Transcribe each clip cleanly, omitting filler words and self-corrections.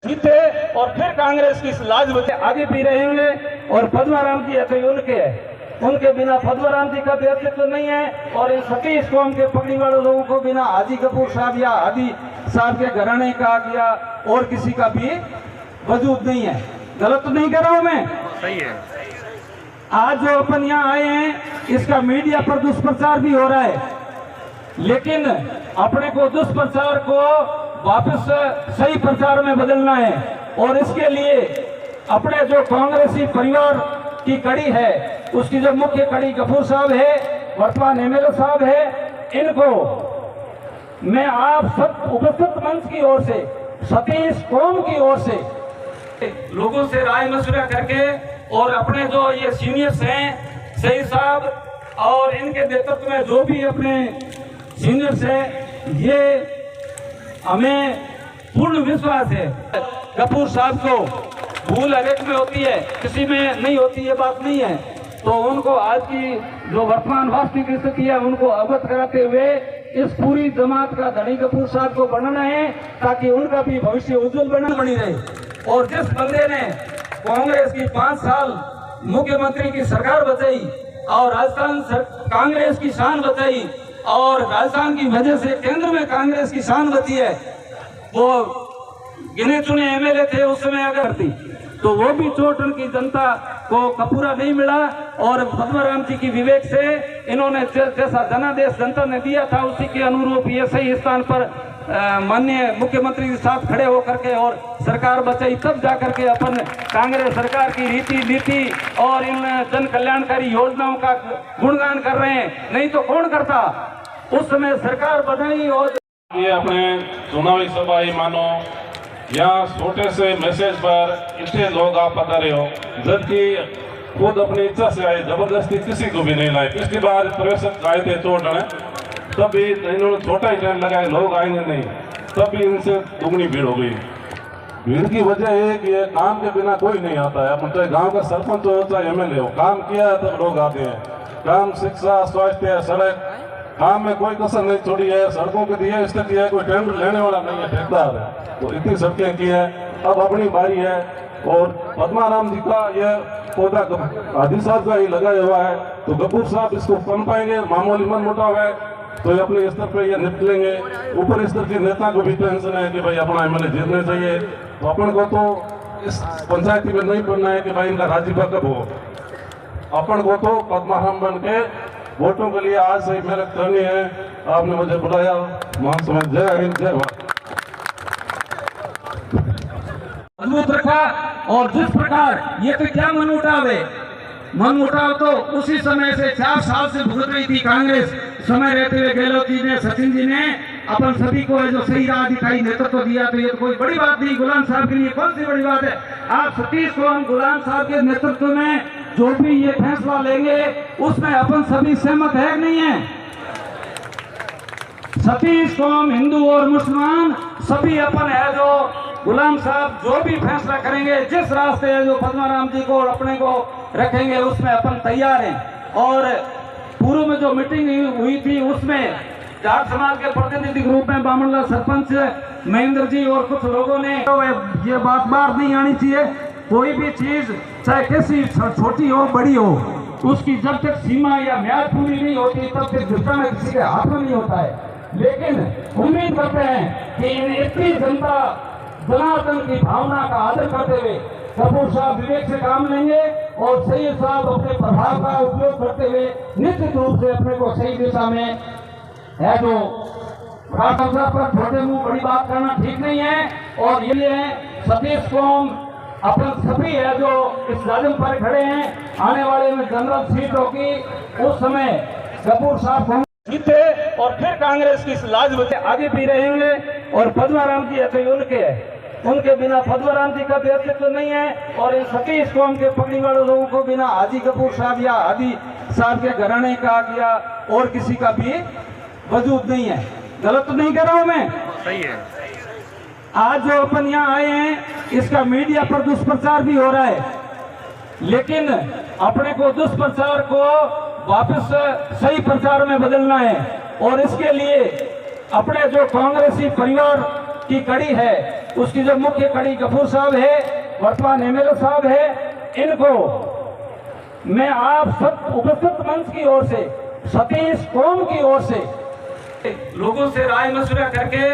जीते और फिर कांग्रेस की लाज बचे आगे भी रहेंगे। और पद्माराम जी तो उनके बिना पद्माराम जी का भी अस्तित्व नहीं है। और इन सतीश कौम के पगड़ी वाले लोगों को बिना हाजी कपूर साहब या हादी साहब के घराने का या और किसी का भी वजूद नहीं है। गलत तो नहीं कर रहा हूं मैं? सही है। आज जो अपन यहाँ आए हैं इसका मीडिया पर दुष्प्रचार भी हो रहा है, लेकिन अपने को दुष्प्रचार को वापस सही प्रचार में बदलना है। और इसके लिए अपने जो कांग्रेसी परिवार की कड़ी है, उसकी जो मुख्य कड़ी गफूर साहब है, वर्तमान एमएलए साहब है, इनको मैं आप सब उपस्थित मंच की ओर से, सतीश कौम की ओर से लोगों से राय मशवरा करके और अपने जो ये सीनियर्स हैं सही साहब और इनके नेतृत्व में जो भी अपने सीनियर्स हैं, ये हमें पूर्ण विश्वास है कपूर साहब को भूल हरेक में होती है, किसी में नहीं होती, ये बात नहीं है। तो उनको आज की जो वर्तमान वास्तविक स्थिति है उनको अवगत कराते हुए इस पूरी जमात का धनी कपूर साहब को बनाना है ताकि उनका भी भविष्य उज्जवल बनी रहे। और जिस बंदे ने कांग्रेस की 5 साल मुख्यमंत्री की सरकार बचाई और राजस्थान कांग्रेस की शान बचाई और राजस्थान की वजह से केंद्र में कांग्रेस की शान बची है, वो गिने चुने एमएलए थे उस समय अगर थी तो वो भी चोट उनकी जनता को कपूरा नहीं मिला। और पद्माराम जी की विवेक से इन्होंने जैसा जनादेश जनता ने दिया था उसी के अनुरूप ये सही स्थान पर माननीय मुख्यमंत्री के साथ खड़े होकर के और सरकार बचाई, तब जाकर के अपन कांग्रेस सरकार की रीति नीति और इन जन कल्याणकारी योजनाओं का गुणगान कर रहे हैं। नहीं तो कौन करता? उस समय सरकार बनाई और ये अपने चुनावी सभा ही मानो यहाँ छोटे से मैसेज पर इतने लोग आप पधारे हो, जबकि खुद अपनी इच्छा से आए, जबरदस्ती किसी को भी नहीं लाए। पिछली बार प्रवेश आए थे चोट तब भी इन्होंने छोटा ही टाइम लगाया, लोग आएंगे नहीं, तब भी इनसे दुगनी भीड़ हो गई। भीड़ की वजह है कि ये काम के बिना कोई नहीं आता है। अपन चाहे गांव का सरपंच हो चाहे एमएलए हो, काम किया है तब लोग आते हैं। काम, शिक्षा, स्वास्थ्य, सड़क, काम में कोई कसर नहीं छोड़ी है। सड़कों की दिया स्थिति है, कोई टेंडर लेने वाला नहीं है, ठेकेदार है। तो इतनी सड़कें की है, अब अपनी बारी है। और पद्माराम जी का यह पौधा हादी साहब का ही लगाया हुआ है, तो गफूर साहब इसको कम पाएंगे। मामूली मन मोटाव है तो ये अपने स्तर पे ये निपट लेंगे। ऊपर स्तर के नेता को भी टेंशन है कि भाई अपना एमएलए जीतने चाहिए। तो अपन को तो इस पंचायती में नहीं बनना है कि भाई इनका राजीपा कब हो। अपन को तो पद्माराम बन के वोटों के लिए आज से मेहनत करनी है। आपने मुझे बुलाया, मान समझ। जय हिंद, जय भारत। मजबूत रखा। और जिस प्रकार ये तो क्या मन उठाव है, मन उठाव तो उसी समय से 4 साल से भुगत रही थी कांग्रेस। समय रहते हुए गहलोत जी ने, सचिन जी ने अपन सभी को जो सही राह दिखाई, नेतृत्व दिया। तो ये तो कोई बड़ी बात नहीं। गुलाम साहब के लिए कौन सी बड़ी बात है? आप सतीश कौम गुलाम साहब के नेतृत्व में जो भी ये फैसला लेंगे उसमें अपन सभी सहमत है नहीं है? सतीश कौम, हिंदू और मुसलमान सभी अपन है जो गुलाम साहब जो भी फैसला करेंगे, जिस रास्ते है जो पद्माराम जी को और अपने को रखेंगे उसमें अपन तैयार हैं। और पूर्व में जो मीटिंग हुई थी उसमें जाट समाज के प्रतिनिधि के रूप में बामनलाल सरपंच, महेंद्र जी और कुछ लोगों ने तो ये बात बार नहीं आनी चाहिए। कोई भी चीज चाहे कैसी छोटी हो बड़ी हो, उसकी जब तक सीमा या म्याद पूरी नहीं होती तब तक दुष्कर्म किसी के हाथ में नहीं होता है। लेकिन उम्मीद करते हैं कि इन इतनी जनता जनार्दन की भावना का आदर करते हुए कपूर साहब विवेक से काम लेंगे और सैयद साहब अपने प्रभाव का उपयोग करते हुए निश्चित रूप से अपने को सही दिशा में है। जो पर छोटे मुंह बड़ी बात करना ठीक नहीं है। और ये सतीश कौम अपन सभी है जो इस राजम पर खड़े हैं। आने वाले में जनरल सीट होगी, उस समय कपूर साहब जीते और फिर कांग्रेस की लाज बचे आगे भी रहेंगे। और पद्माराम जी तो उनके बिना पद्माराम जी का भी अस्तित्व नहीं है। और इन सतीश कौम के पगड़ी वाले लोगों को बिना हाजी कपूर साहब या हादी साहब के घराने का या और किसी का भी वजूद नहीं है। गलत तो नहीं कर रहा हूं मैं? सही है। आज जो अपन यहाँ आए हैं इसका मीडिया पर दुष्प्रचार भी हो रहा है, लेकिन अपने को दुष्प्रचार को वापस सही प्रचार में बदलना है। और इसके लिए अपने जो कांग्रेसी परिवार की कड़ी है, उसकी जो मुख्य कड़ी गफूर साहब है, वर्तमान एमएलए साहब है, इनको मैं आप सब उपस्थित मंच की ओर से, सतीश कौम की ओर से लोगों से राय मशवरा करके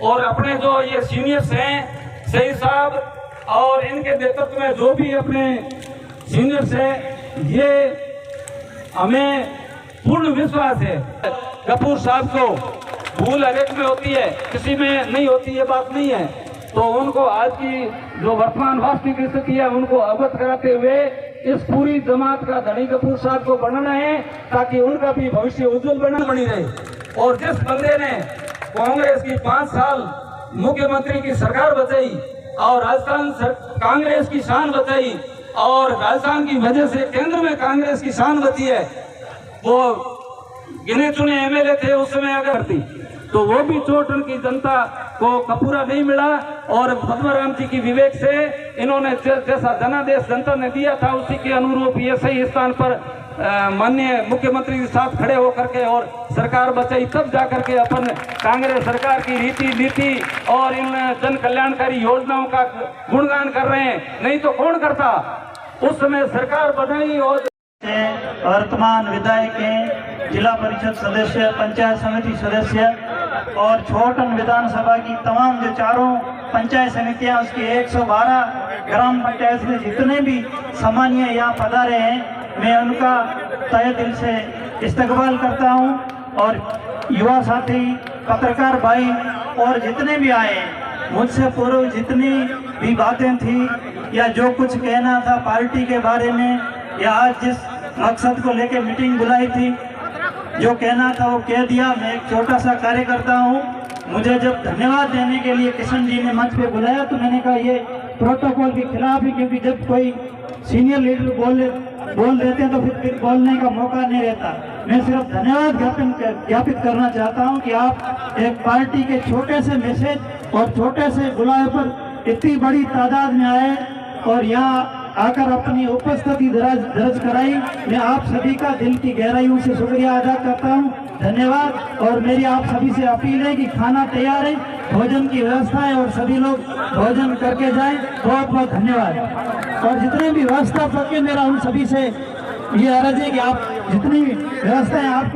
और अपने जो ये सीनियर्स हैं सही साहब और इनके नेतृत्व में जो भी अपने सीनियर्स हैं, ये हमें पूर्ण विश्वास है गफूर साहब को भूल हर एक में होती है, किसी में नहीं होती, ये बात नहीं है। तो उनको आज की जो वर्तमान वास्तविक स्थिति है उनको अवगत कराते हुए इस पूरी जमात का धनी गफूर साहब को बनाना है ताकि उनका भी भविष्य उज्जवल बनी रहे। और जिस बंदे ने कांग्रेस की 5 साल मुख्यमंत्री की सरकार बचाई और राजस्थान कांग्रेस की शान बचाई और राजस्थान की वजह से केंद्र में कांग्रेस की शान बची है, वो गिने चुने एमएलए थे उस समय अगर थी तो वो भी चोट उनकी जनता को कपूरा नहीं मिला। और पद्मराम जी की विवेक से इन्होंने जैसा जनादेश जनता ने दिया था उसी के अनुरूप ये सही स्थान पर माननीय मुख्यमंत्री के साथ खड़े होकर के और सरकार बचाई, तब जाकर के अपन कांग्रेस सरकार की रीति नीति और इन जन कल्याणकारी योजनाओं का गुणगान कर रहे हैं, नहीं तो कौन करता। उस समय सरकार बनाई और वर्तमान विधायक हैं, जिला परिषद सदस्य, पंचायत समिति सदस्य और छोटन विधानसभा की तमाम जो चारों पंचायत समितियां उसकी 112 ग्राम पंचायत में जितने भी सामान्य यहाँ पधारे हैं, मैं उनका तहे दिल से इस्तकबाल करता हूं। और युवा साथी, पत्रकार भाई और जितने भी आए, मुझसे पूर्व जितनी भी बातें थी या जो कुछ कहना था पार्टी के बारे में या आज जिस मकसद को लेकर मीटिंग बुलाई थी, जो कहना था वो कह दिया। मैं एक छोटा सा कार्यकर्ता हूँ, मुझे जब धन्यवाद देने के लिए किशन जी ने मंच पे बुलाया तो मैंने कहा ये प्रोटोकॉल के खिलाफ है, क्योंकि जब कोई सीनियर लीडर बोल देते हैं तो फिर बोलने का मौका नहीं रहता। मैं सिर्फ धन्यवाद ज्ञापित करना चाहता हूं कि आप एक पार्टी के छोटे से मैसेज और छोटे से बुलाए पर इतनी बड़ी तादाद में आए और यहाँ आकर अपनी उपस्थिति दर्ज कराई। मैं आप सभी का दिल की गहराइयों से शुक्रिया अदा करता हूं, धन्यवाद। और मेरी आप सभी से अपील है कि खाना तैयार है, भोजन की व्यवस्था है और सभी लोग भोजन करके जाएं। बहुत बहुत धन्यवाद। और जितने भी व्यवस्थापक हैं, मेरा उन सभी से ये अर्ज है कि आप जितनी व्यवस्थाएं आप